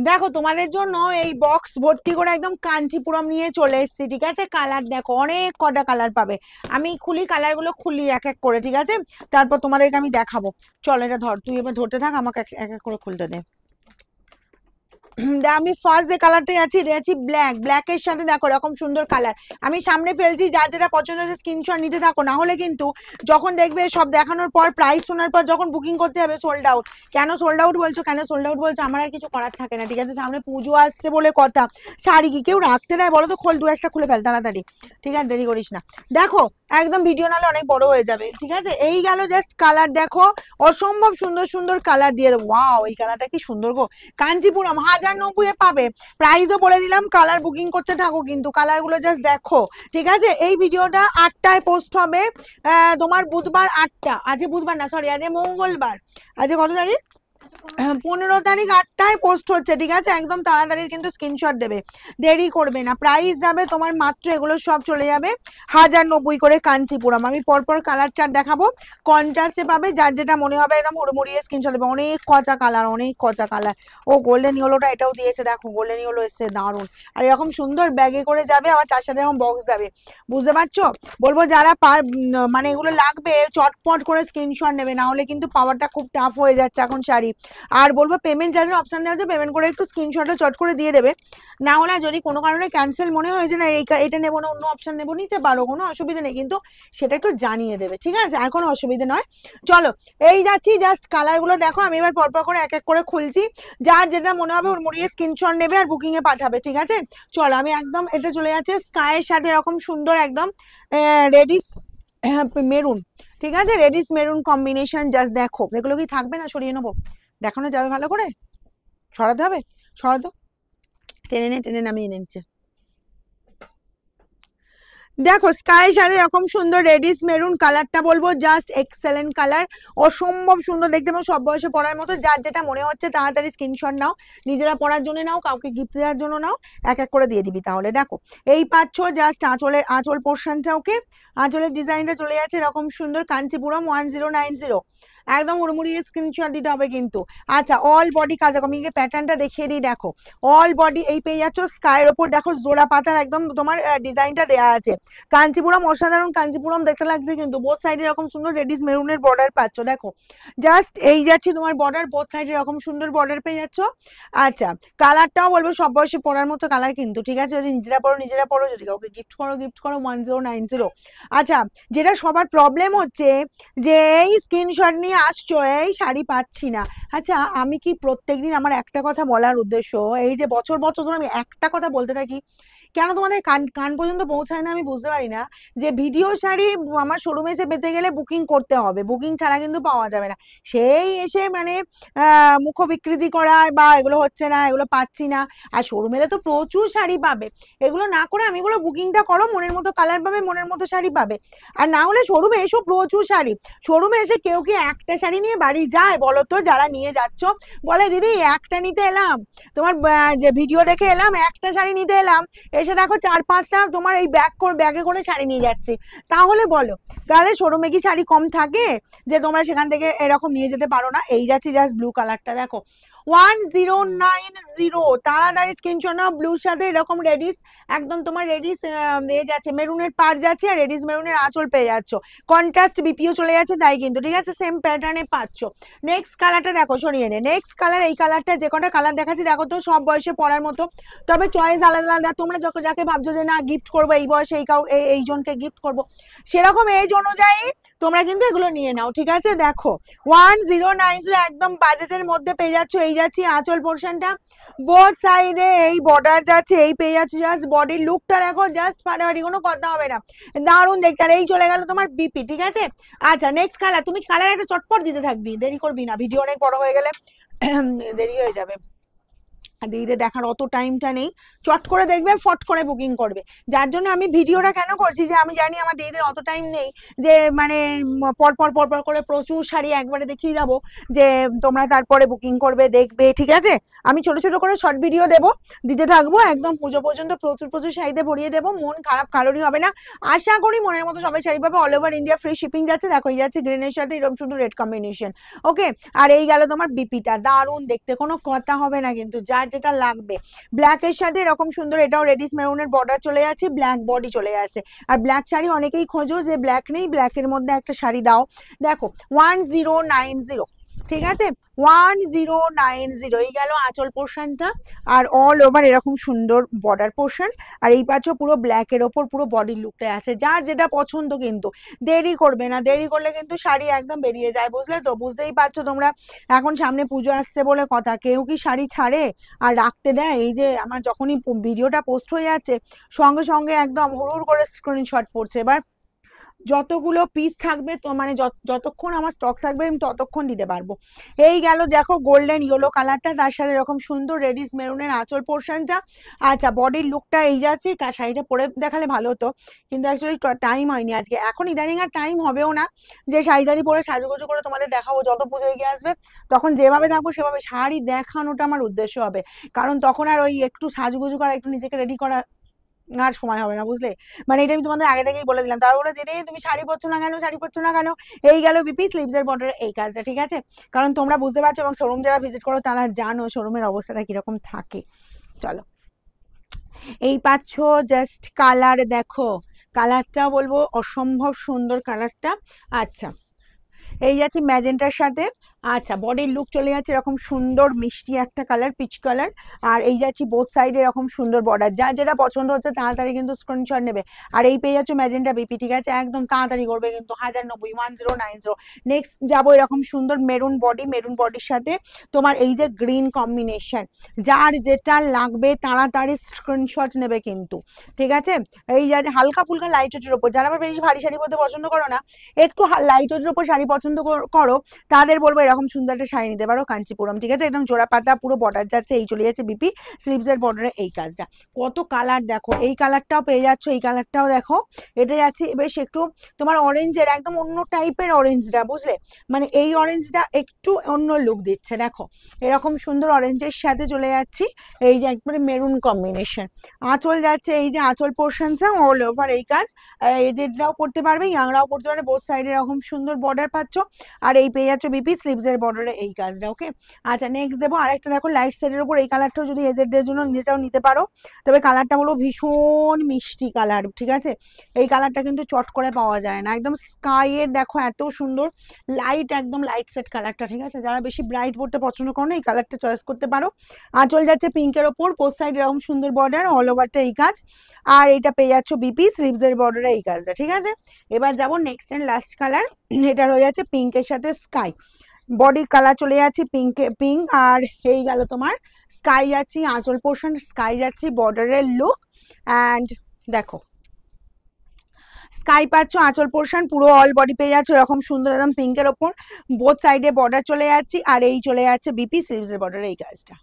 দেখো তোমাদের জন্য এই বক্স ভর্তি করে একদম কাঞ্চিপুরম নিয়ে চলে এসেছি, ঠিক আছে। কালার দেখো, অনেক কটা কালার পাবে। আমি খুলি কালার গুলো, খুলি এক এক করে, ঠিক আছে। তারপর তোমাদেরকে আমি দেখাবো। চল এটা ধর, তুই এবার ধরতে থাক, আমাকে এক এক করে খুলতে দে। আমি ফার্স্ট যে কালারটাই আছি, এটা আছি ব্ল্যাক। ব্ল্যাকের সাথে দেখো এরকম সুন্দর কালার। আমি সামনে ফেলছি, যার যেটা পছন্দ হচ্ছে স্ক্রিনশট নিতে থাকো, না হলে কিন্তু যখন দেখবে সব দেখানোর পর, প্রাইস শোনার পর যখন বুকিং করতে হবে সোল্ড আউট। কেন সোল্ড আউট বলছো, কেন সোল্ড আউট বলছো, আমার আর কিছু করার থাকে না, ঠিক আছে। সামনে পুজো আসছে বলে কথা, শাড়ি কি কেউ রাখতে দেয় বলো তো? খোল, দু একটা খুলে ফেল তাড়াতাড়ি, ঠিক আছে, দেরি করিস না। দেখো একদম ভিডিও নালে অনেক বড় হয়ে যাবে, ঠিক আছে। এই গেল জাস্ট কালার, দেখো অসম্ভব সুন্দর সুন্দর কালার দিয়ে দেবো। ওয়াও, এই কালারটা কি সুন্দর গো। কাঞ্চিপুরম 1090 পাবে। প্রাইসও বলে দিলাম, কালার বুকিং করতে থাকো কিন্তু, কালার গুলো জাস্ট দেখো, ঠিক আছে। এই ভিডিওটা 8টায় পোস্ট হবে, তোমার বুধবার 8টা, আজ বুধবার না, সরি আজ মঙ্গলবার। আজ কত তারিখ? 15 তারিখ 8টায় পোস্ট হচ্ছে, ঠিক আছে। একদম তাড়াতাড়ি কিন্তু স্ক্রিনশট দেবে, দেরি করবে না। প্রাইস যাবে তোমার মাত্র, এগুলো সব চলে যাবে 1090 করে কাঞ্চিপুরম। আমি পরপর কালার চার্ট দেখাবো, কন্ট্রাস্টে পাবে, যার যেটা মনে হবে একদম হুড়মুড়িয়ে স্ক্রিনশট দেবে। অনেক কচা কালার, অনেক কচা কালার। ও গোল্ডেন ইয়েলোটা এটাও দিয়েছে, দেখো গোল্ডেন ইয়েলো এসছে, দারুণ। আর এরকম সুন্দর ব্যাগে করে যাবে, আবার তার সাথে এরকম বক্স যাবে, বুঝতে পারছো? বলবো যারা মানে এগুলো লাগবে চটপট করে স্ক্রিনশট নেবে, না হলে কিন্তু পাওয়াটা খুব টাফ হয়ে যাচ্ছে এখন শাড়ি। আর বলবো পেমেন্ট যাদের অপশন দেওয়া আছে, পেমেন্ট করে একটু স্ক্রিনশটটা চট করে দিয়ে দেবে। না হলে যদি কোনো কারণে ক্যান্সেল মনে হয় যে না এটা নেবো না, অন্য অপশন নেবো, নিতে পারো, কোনো অসুবিধা নেই, কিন্তু সেটা একটু জানিয়ে দেবে, ঠিক আছে। আর কোনো অসুবিধা নয়। চলো এই যাচ্ছি, জাস্ট কালার গুলো দেখো, আমি এবার পরপর করে এক এক করে খুলছি। যার যেটা মনে হবে ওর মুড়িয়ে স্ক্রিনশট নেবে আর বুকিং এ পাঠাবে, ঠিক আছে। চলো আমি একদম এটা চলে যাচ্ছে স্কাইয়ের সাথে এরকম সুন্দর একদম রেডিস মেরুন, ঠিক আছে। রেডিস মেরুন কম্বিনেশন, জাস্ট দেখো এগুলো কি থাকবে না, সরিয়ে নেবো, দেখানো যাবে ভালো করে, সরাতে হবে, সরাতো, টেনে নামিয়ে নিচ্ছে। দেখো স্কাই সাথে এরকম সুন্দর রেডিস মেরুন কালারটা বলবো জাস্ট এক্সেলেন্ট কালার, অসম্ভব সুন্দর দেখতে এবং সব বয়সে পরার মতো। যার যেটা মনে হচ্ছে তাড়াতাড়ি স্ক্রিনশট নাও, নিজেরা পরার জন্য নাও, কাউকে গিফট দেওয়ার জন্য নাও, এক এক করে দিয়ে দিবি তাহলে। দেখো এই পাচ্ছ জাস্ট আঁচল পোর্শনটা, ওকে। আঁচলের ডিজাইনটা চলে যাচ্ছে এরকম সুন্দর কাঞ্চিপুরম 1090, একদম হুড়মুড়িয়ে স্ক্রিনশট দিতে হবে কিন্তু। আচ্ছা অল বডি কাজ, আমি প্যাটার্নটা দেখিয়ে দিই, দেখো অল বডি এই পেয়ে যাচ্ছ স্কাইয়ের ওপর, দেখো জোড়া পাতার একদম তোমার ডিজাইনটা দেওয়া আছে। কাঞ্চিপুরম অসাধারণ কাঞ্চিপুরম দেখতে লাগছে কিন্তু, বোথ সাইডে এরকম সুন্দর রেডিস মেরুনের বর্ডার পাচ্ছ, দেখো জাস্ট এই যাচ্ছে তোমার বর্ডার, বোথ সাইডে এরকম সুন্দর বর্ডার পেয়ে যাচ্ছ। আচ্ছা কালারটাও বলবো সব বয়সে পড়ার মতো কালার কিন্তু, ঠিক আছে। যদি নিজেরা পড়ো, যদি কাউকে গিফট করো 1090। আচ্ছা যেটা সবার প্রবলেম হচ্ছে যে এই স্ক্রিনশট নিয়ে আসছো, এই শাড়ি পাচ্ছি না। আচ্ছা আমি কি প্রত্যেকদিন, আমার একটা কথা বলার উদ্দেশ্য, এই যে বছর বছর ধরে আমি একটা কথা বলতে থাকি, কেন তোমাদের কান কান পর্যন্ত পৌঁছায় না আমি বুঝতে পারি না। যে ভিডিও শাড়ি আমার শোরুমে এসে পেতে গেলে বুকিং করতে হবে, বুকিং ছাড়া কিন্তু পাওয়া যাবে না। সেই এসে মানে মুখ বিকৃতি করা বা এগুলো হচ্ছে না, এগুলো পাচ্ছি না। আর শোরুমে তো প্রচুর শাড়ি পাবে, এগুলো না করে আমি এগুলো বুকিংটা করো, মনের মতো কালার পাবে, মনের মতো শাড়ি পাবে। আর না হলে শোরুমে এসো, প্রচুর শাড়ি। শোরুমে এসে কেউ কি একটা শাড়ি নিয়ে বাড়ি যায় বলো তো? যারা নিয়ে যাচ্ছ বলে দিদি একটা নিতে এলাম, তোমার যে ভিডিও দেখে এলাম, একটা শাড়ি নিতে এলাম, এসে দেখো 4-5টা তোমার এই ব্যাগে করে শাড়ি নিয়ে যাচ্ছে। তাহলে বলো তাহলে শোরুমে কি শাড়ি কম থাকে যে তোমরা সেখান থেকে এরকম নিয়ে যেতে পারো না? এই যাচ্ছে জাস্ট ব্লু কালারটা, দেখো 1090, তাড়াতাড়ি স্ক্রিনশট নাও। ব্লুর সাথে এরকম রেডিস, একদম তোমার রেডিস দিয়ে যাচ্ছে, মেরুনের পার যাচ্ছে, আর রেডিস মেরুনের আঁচল পেয়ে যাচ্ছ। কন্ট্রাস্ট বিপিও চলে যাচ্ছে তাই কিন্তু, ঠিক আছে, সেম প্যাটার্নে পাচ্ছ। নেক্সট কালারটা দেখো, সরিয়ে নে, নেক্সট কালার। এই কালারটা যে কটা কালার দেখাচ্ছি দেখো তো সব বয়সে পড়ার মতো, তবে চয়েস আলাদা আলাদা। তোমরা যখন যাকে ভাবছো যে না গিফট করবো এই বয়সে, এই জনকে গিফট করবো, সেরকম এজ অনুযায়ী তোমরা কিন্তু এগুলো নিয়ে নাও, ঠিক আছে। দেখো 1090 একদম বাজেটের মধ্যে পেয়ে যাচ্ছ। এই যাচ্ছি আঁচল পোর্শনটা, বোথ সাইডে এই বর্ডার যাচ্ছে, এই পেয়ে যাচ্ছে। জাস্ট বডির লুকটা দেখো, জাস্ট ফাটাফাটি, কোনো কথা হবে না, দারুণ দেখতে। আর এই চলে গেল তোমার বিপি, ঠিক আছে। আচ্ছা নেক্সট কালার, তুমি কালার একটা চটপট দিতে থাকবি, দেরি করবি না, ভিডিও অনেক বড় হয়ে গেলে দেরি হয়ে যাবে। দিদিদের দেখার অত টাইমটা নেই, চট করে দেখবে, ফট করে বুকিং করবে। যার জন্য আমি ভিডিওটা কেন করছি, যে আমি জানি আমার দিদিদের অত টাইম নেই যে মানে পর করে প্রচুর শাড়ি একবারে দেখিয়ে যাবো, যে তোমরা তারপরে বুকিং করবে দেখবে, ঠিক আছে। আমি ছোট ছোট করে শর্ট ভিডিও দেবো, দিতে থাকবো, একদম পুজো পর্যন্ত প্রচুর প্রচুর শাড়িতে ভরিয়ে দেবো, মন খারাপ কারোরই হবে না। আশা করি মনের মতো সবাই শাড়ি পাবে, all over India free shipping যাচ্ছে। দেখো এই যাচ্ছে গ্রিনের সাথে এরকম শুধু রেড কম্বিনেশন, ওকে। আর এই গেল তোমার বিপিটা, দারুণ দেখতে, কোনো কথা হবে না কিন্তু। যার যেটা লাগবে। ব্ল্যাকের সাথে এরকম সুন্দর এটাও রেডিশ মেরুনের বর্ডার চলে যাচ্ছে, ব্ল্যাক বডি চলে যাচ্ছে। আর ব্ল্যাক শাড়ি অনেকেই খোঁজো যে ব্ল্যাক নেই, ব্ল্যাকের মধ্যে একটা শাড়ি দাও। দেখো 1090, ঠিক আছে 1090। এই গেল আঁচল পোর্শনটা, আর অল ওভার এরকম সুন্দর বর্ডার পোর্শন। আর এই পাচ্ছ পুরো ব্ল্যাকের ওপর পুরো বডির লুকটা আছে। যার যেটা পছন্দ কিন্তু দেরি করবে না, দেরি করলে কিন্তু শাড়ি একদম বেরিয়ে যায়, বুঝলে তো? বুঝতেই পারছো তোমরা, এখন সামনে পুজো আসছে বলে কথা, কেউ কি শাড়ি ছাড়ে আর রাখতে দেয়? এই যে আমার যখনই ভিডিওটা পোস্ট হয়ে যাচ্ছে সঙ্গে সঙ্গে একদম হুড় করে স্ক্রিনশট পড়ছে। এবার যতগুলো পিস থাকবে তো মানে যতক্ষণ আমার স্টক থাকবে আমি ততক্ষণ দিতে পারবো। এই গেল দেখো গোল্ডেন ইয়েলো কালারটা, তার সাথে এরকম সুন্দর রেডিশ মেরুনের আঁচল পোর্শনটা। আচ্ছা বডির লুকটা এই যাচ্ছে। শাড়িটা পরে দেখালে ভালো হতো, কিন্তু অ্যাকচুয়ালি টাইম হয়নি আজকে, এখন ইদানিং আর টাইম হবেও না যে শাড়ি টাড়ি পরে সাজুগুজু করে তোমাদের দেখাবো। যত পুজো এগিয়ে আসবে তখন যেভাবে থাকবো সেভাবে শাড়ি দেখানোটা আমার উদ্দেশ্য হবে, কারণ তখন আর ওই একটু সাজুগুজু করা, একটু নিজেকে রেডি করা আর সময় হবে না, বুঝলে? মানে এটা আমি তোমাদের আগে থেকেই বলে দিলাম। তারপরে দিদি তুমি শাড়ি পরছো না কেন, শাড়ি পরছো না কেন? এই গেল বিপি স্লিভস এর বর্ডারের এই কাজটা, ঠিক আছে? কারণ তোমরা বুঝতে পারছো এবং শোরুম যারা ভিজিট করো তারা জানো শোরুমের অবস্থাটা কিরকম থাকে। চলো এই পাচ্ছ জাস্ট কালার, দেখো কালারটা বলবো অসম্ভব সুন্দর কালারটা। আচ্ছা এই যাচ্ছে ম্যাজেন্টার সাথে। আচ্ছা বডির লুক চলে যাচ্ছে এরকম সুন্দর মিষ্টি একটা কালার, পিচ কালার। আর এই যাচ্ছি বোথ সাইডে এরকম সুন্দর বর্ডার। যা যেটা পছন্দ হচ্ছে তাড়াতাড়ি কিন্তু স্ক্রিনশট নেবে। আর এই পেয়ে যাচ্ছে ম্যাজেন্টা বিপি, ঠিক আছে? একদম তাড়াতাড়ি করবে কিন্তু 1090 1090। নেক্সট যাবো এরকম সুন্দর মেরুন বডি, মেরুন বডির সাথে তোমার এই যে গ্রিন কম্বিনেশন। যার যেটা লাগবে তাড়াতাড়ি স্ক্রিনশট নেবে কিন্তু, ঠিক আছে? এই যে হালকা ফুলকা লাইট ওয়েটের ওপর, যারা আবার বেশি ভারী শাড়ি পরতে পছন্দ করো না, একটু লাইট ওয়েটের ওপর শাড়ি পছন্দ করো, তাদের বলবো এরকম সুন্দর একটা শাড়ি নিতে পারো কাঞ্চিপুরম, ঠিক আছে? একদম জোড়া পাতা পুরো বর্ডার যাচ্ছে, এই চলে যাচ্ছে বিপি স্লিভস এর বর্ডারে এই কাজটা। কত কালার দেখো, এই কালারটাও পেয়ে যাচ্ছ, এই কালারটাও দেখো। এটা যাচ্ছে বেশ একটু তোমার অরেঞ্জের, একদম অন্য টাইপের অরেঞ্জটা, বুঝলে? মানে এই অরেঞ্জটা একটু অন্য লুক দিচ্ছে, দেখো এরকম সুন্দর অরেঞ্জের সাথে চলে যাচ্ছি এই যে একবারে মেরুন কম্বিনেশন। আঁচল যাচ্ছে এই যে আঁচল পোর্শনটা অল ওভার এই কাজ। এজেডরাও পড়তে পারবে, ইয়াংরাও পড়তে পারবে, বোথ সাইডে এরকম সুন্দর বর্ডার পাচ্ছ। আর এই পেয়ে যাচ্ছ বিপি স্লিভস এর বর্ডারে এই কাজটা, ওকে? আচ্ছা নেক্সট দেবো আরেকটা, দেখো লাইট শেডের উপর এই কালারটাও যদি এজেডদের জন্য নিতে চাও নিতে পারো, তবে কালারটা হলো ভীষণ মিষ্টি কালার, ঠিক আছে? এই কালারটা কিন্তু চট করে পাওয়া যায় না, একদম স্কাইয়ের দেখো এত সুন্দর লাইট, একদম লাইট সেট কালারটা, ঠিক আছে? যারা বেশি ব্রাইট পড়তে পছন্দ করো না এই কালারটা চয়েস করতে পারো। আঁচল যাচ্ছে পিঙ্কের ওপর, বোথ সাইড এরকম সুন্দর বর্ডার, অল ওভারটা এই কাজ। আর এইটা পেয়ে যাচ্ছ বিপি স্লিভস এর বর্ডারে এই কাজটা, ঠিক আছে? এবার যাবো নেক্সট এন্ড লাস্ট কালার, এটা রয়ে যাচ্ছে পিঙ্কের সাথে স্কাই। বডি কালার চলে যাচ্ছে পিঙ্ক, আর এই গেল তোমার স্কাই যাচ্ছি আঁচল পোর্শন, স্কাই যাচ্ছি বর্ডারের লুক। অ্যান্ড দেখো স্কাই পাচ্ছ আঁচল পোর্শন, পুরো অল বডি পেয়ে যাচ্ছে এরকম সুন্দর একদম পিঙ্কের ওপর, বোথ সাইডে বর্ডার চলে যাচ্ছি। আর এই চলে যাচ্ছে বিপি স্লিভস এর বর্ডারে এই কাজটা।